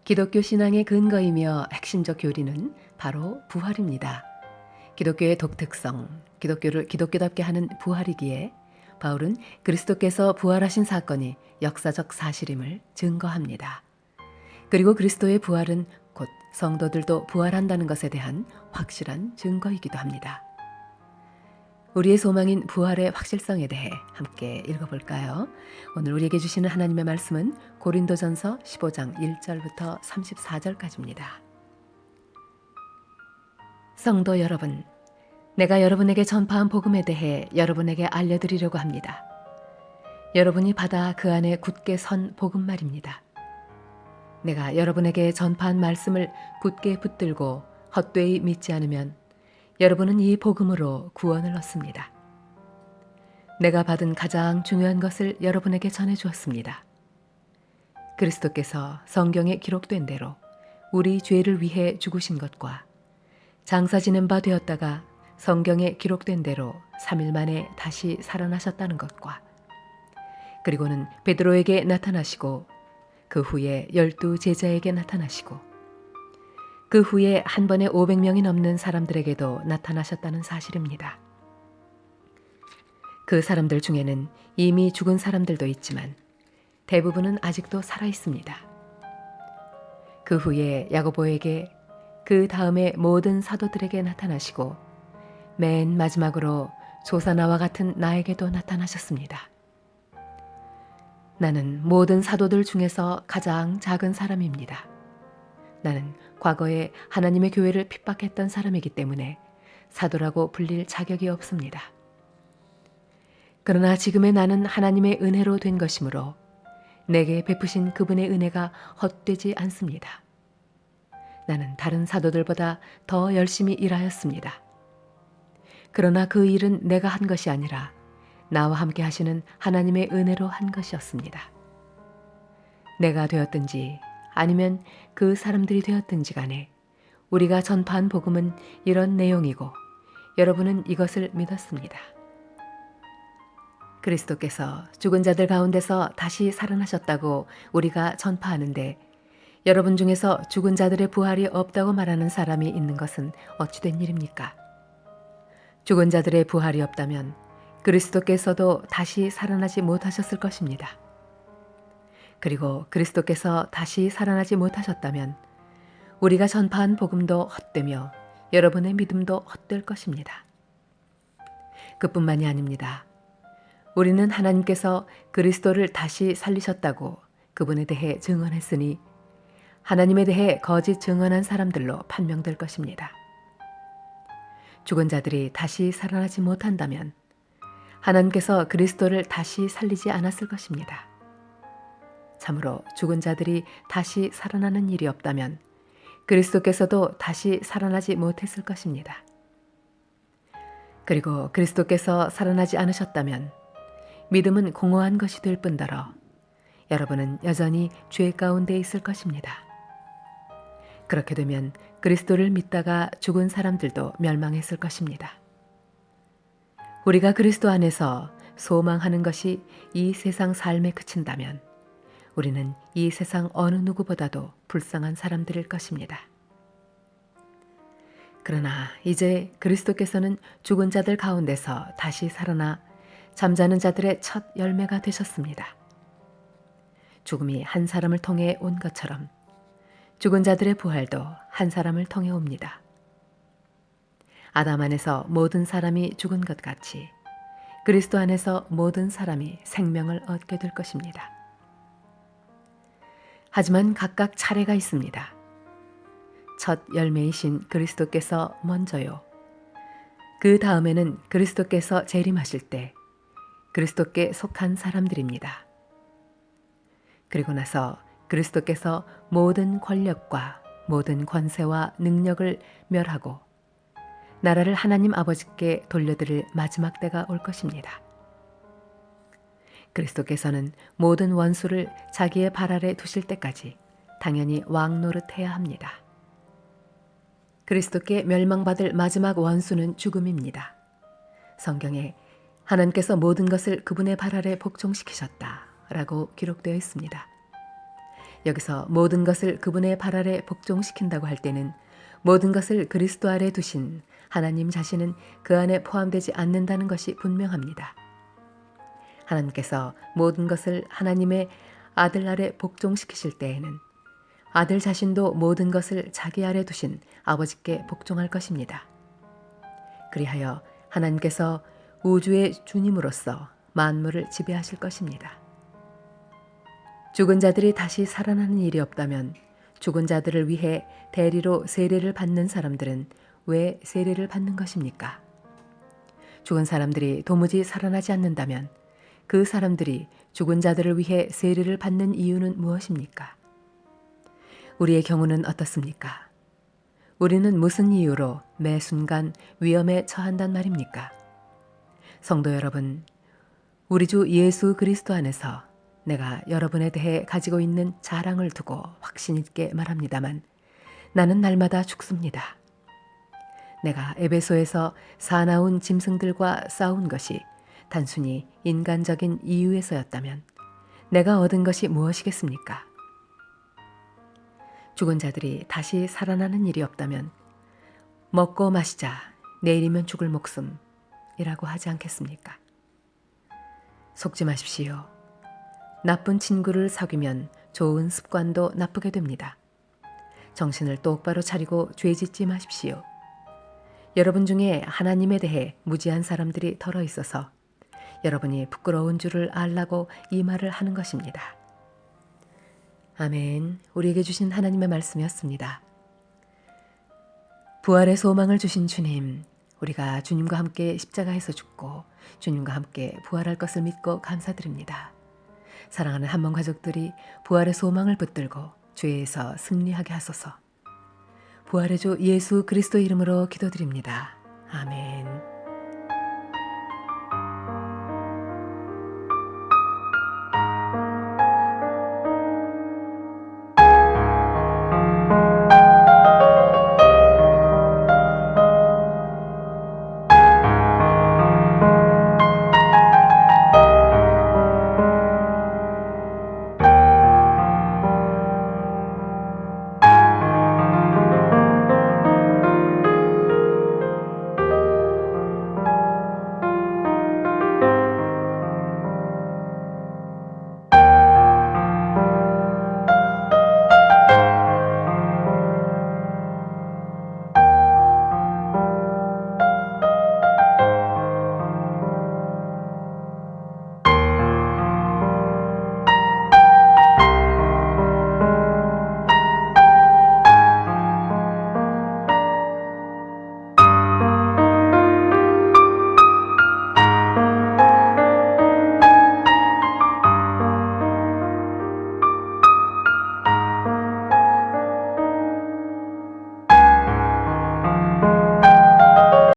기독교 신앙의 근거이며 핵심적 교리는 바로 부활입니다. 기독교의 독특성, 기독교를 기독교답게 하는 부활이기에 바울은 그리스도께서 부활하신 사건이 역사적 사실임을 증거합니다. 그리고 그리스도의 부활은 곧 성도들도 부활한다는 것에 대한 확실한 증거이기도 합니다. 우리의 소망인 부활의 확실성에 대해 함께 읽어볼까요? 오늘 우리에게 주시는 하나님의 말씀은 고린도전서 15장 1절부터 34절까지입니다. 성도 여러분, 내가 여러분에게 전파한 복음에 대해 여러분에게 알려드리려고 합니다. 여러분이 받아 그 안에 굳게 선 복음 말입니다. 내가 여러분에게 전파한 말씀을 굳게 붙들고 헛되이 믿지 않으면 여러분은 이 복음으로 구원을 얻습니다. 내가 받은 가장 중요한 것을 여러분에게 전해 주었습니다. 그리스도께서 성경에 기록된 대로 우리 죄를 위해 죽으신 것과 장사 지낸 바 되었다가 성경에 기록된 대로 3일 만에 다시 살아나셨다는 것과 그리고는 베드로에게 나타나시고 그 후에 12 제자에게 나타나시고 그 후에 한 번에 500명이 넘는 사람들에게도 나타나셨다는 사실입니다. 그 사람들 중에는 이미 죽은 사람들도 있지만 대부분은 아직도 살아 있습니다. 그 후에 야고보에게 그 다음에 모든 사도들에게 나타나시고 맨 마지막으로 조사나와 같은 나에게도 나타나셨습니다. 나는 모든 사도들 중에서 가장 작은 사람입니다. 나는 과거에 하나님의 교회를 핍박했던 사람이기 때문에 사도라고 불릴 자격이 없습니다. 그러나 지금의 나는 하나님의 은혜로 된 것이므로 내게 베푸신 그분의 은혜가 헛되지 않습니다. 나는 다른 사도들보다 더 열심히 일하였습니다. 그러나 그 일은 내가 한 것이 아니라 나와 함께 하시는 하나님의 은혜로 한 것이었습니다. 내가 되었든지 아니면 그 사람들이 되었든지 간에 우리가 전파한 복음은 이런 내용이고 여러분은 이것을 믿었습니다. 그리스도께서 죽은 자들 가운데서 다시 살아나셨다고 우리가 전파하는데 여러분 중에서 죽은 자들의 부활이 없다고 말하는 사람이 있는 것은 어찌된 일입니까? 죽은 자들의 부활이 없다면 그리스도께서도 다시 살아나지 못하셨을 것입니다. 그리고 그리스도께서 다시 살아나지 못하셨다면 우리가 전파한 복음도 헛되며 여러분의 믿음도 헛될 것입니다. 그뿐만이 아닙니다. 우리는 하나님께서 그리스도를 다시 살리셨다고 그분에 대해 증언했으니 하나님에 대해 거짓 증언한 사람들로 판명될 것입니다. 죽은 자들이 다시 살아나지 못한다면 하나님께서 그리스도를 다시 살리지 않았을 것입니다. 참으로 죽은 자들이 다시 살아나는 일이 없다면 그리스도께서도 다시 살아나지 못했을 것입니다. 그리고 그리스도께서 살아나지 않으셨다면 믿음은 공허한 것이 될 뿐더러 여러분은 여전히 죄 가운데 있을 것입니다. 그렇게 되면 그리스도를 믿다가 죽은 사람들도 멸망했을 것입니다. 우리가 그리스도 안에서 소망하는 것이 이 세상 삶에 그친다면 우리는 이 세상 어느 누구보다도 불쌍한 사람들일 것입니다. 그러나 이제 그리스도께서는 죽은 자들 가운데서 다시 살아나 잠자는 자들의 첫 열매가 되셨습니다. 죽음이 한 사람을 통해 온 것처럼 죽은 자들의 부활도 한 사람을 통해 옵니다. 아담 안에서 모든 사람이 죽은 것 같이 그리스도 안에서 모든 사람이 생명을 얻게 될 것입니다. 하지만 각각 차례가 있습니다. 첫 열매이신 그리스도께서 먼저요. 그 다음에는 그리스도께서 재림하실 때 그리스도께 속한 사람들입니다. 그리고 나서 그리스도께서 모든 권력과 모든 권세와 능력을 멸하고 나라를 하나님 아버지께 돌려드릴 마지막 때가 올 것입니다. 그리스도께서는 모든 원수를 자기의 발 아래 두실 때까지 당연히 왕 노릇해야 합니다. 그리스도께 멸망받을 마지막 원수는 죽음입니다. 성경에 하나님께서 모든 것을 그분의 발 아래 복종시키셨다 라고 기록되어 있습니다. 여기서 모든 것을 그분의 발 아래 복종시킨다고 할 때는 모든 것을 그리스도 아래 두신 하나님 자신은 그 안에 포함되지 않는다는 것이 분명합니다. 하나님께서 모든 것을 하나님의 아들 아래 복종시키실 때에는 아들 자신도 모든 것을 자기 아래 두신 아버지께 복종할 것입니다. 그리하여 하나님께서 우주의 주님으로서 만물을 지배하실 것입니다. 죽은 자들이 다시 살아나는 일이 없다면 죽은 자들을 위해 대리로 세례를 받는 사람들은 왜 세례를 받는 것입니까? 죽은 사람들이 도무지 살아나지 않는다면 그 사람들이 죽은 자들을 위해 세례를 받는 이유는 무엇입니까? 우리의 경우는 어떻습니까? 우리는 무슨 이유로 매 순간 위험에 처한단 말입니까? 성도 여러분, 우리 주 예수 그리스도 안에서 내가 여러분에 대해 가지고 있는 자랑을 두고 확신 있게 말합니다만 나는 날마다 죽습니다. 내가 에베소에서 사나운 짐승들과 싸운 것이 단순히 인간적인 이유에서였다면 내가 얻은 것이 무엇이겠습니까? 죽은 자들이 다시 살아나는 일이 없다면 먹고 마시자 내일이면 죽을 목숨이라고 하지 않겠습니까? 속지 마십시오. 나쁜 친구를 사귀면 좋은 습관도 나쁘게 됩니다. 정신을 똑바로 차리고 죄짓지 마십시오. 여러분 중에 하나님에 대해 무지한 사람들이 덜어 있어서 여러분이 부끄러운 줄을 알라고 이 말을 하는 것입니다. 아멘. 우리에게 주신 하나님의 말씀이었습니다. 부활의 소망을 주신 주님, 우리가 주님과 함께 십자가에서 죽고 주님과 함께 부활할 것을 믿고 감사드립니다. 사랑하는 한번 가족들이 부활의 소망을 붙들고 죄에서 승리하게 하소서. 부활의 주 예수 그리스도 이름으로 기도드립니다. 아멘.